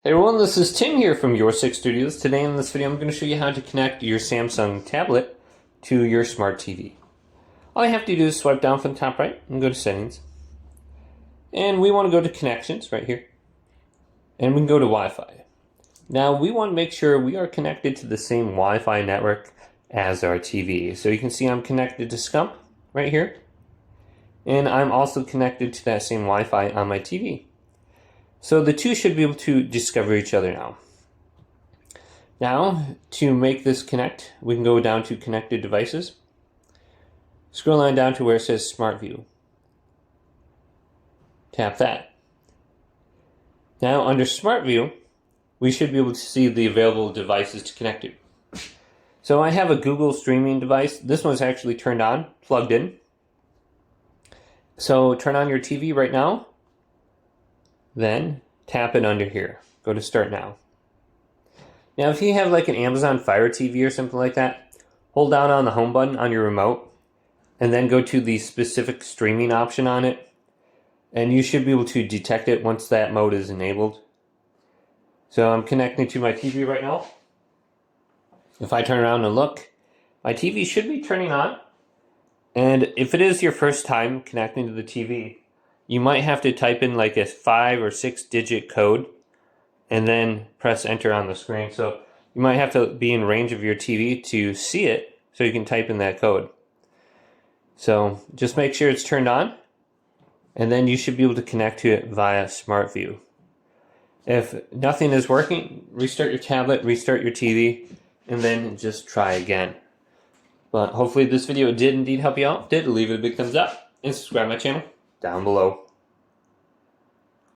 Hey everyone, this is Tim here from Your 6 Studios. Today in this video I'm going to show you how to connect your Samsung tablet to your smart TV. All you have to do is swipe down from the top right and go to Settings. And we want to go to Connections right here. And we can go to Wi-Fi. Now we want to make sure we are connected to the same Wi-Fi network as our TV. So you can see I'm connected to Scump right here. And I'm also connected to that same Wi-Fi on my TV. So the two should be able to discover each other now. Now, to make this connect, we can go down to Connected Devices. Scroll on down to where it says Smart View. Tap that. Now, under Smart View, we should be able to see the available devices to connect to. So I have a Google streaming device. This one's actually turned on, plugged in. So turn on your TV right now. Then tap it under here. Go to Start Now. Now if you have like an Amazon Fire TV or something like that, hold down on the home button on your remote and then go to the specific streaming option on it, and you should be able to detect it once that mode is enabled. So I'm connecting to my TV right now. If I turn around and look, my TV should be turning on, and if it is your first time connecting to the TV, you might have to type in like a 5 or 6 digit code and then press enter on the screen. So you might have to be in range of your TV to see it so you can type in that code. So just make sure it's turned on, and then you should be able to connect to it via Smart View. If nothing is working, restart your tablet, restart your TV, and then just try again. But hopefully this video did indeed help you out. If it did, leave it a big thumbs up and subscribe to my channel down below.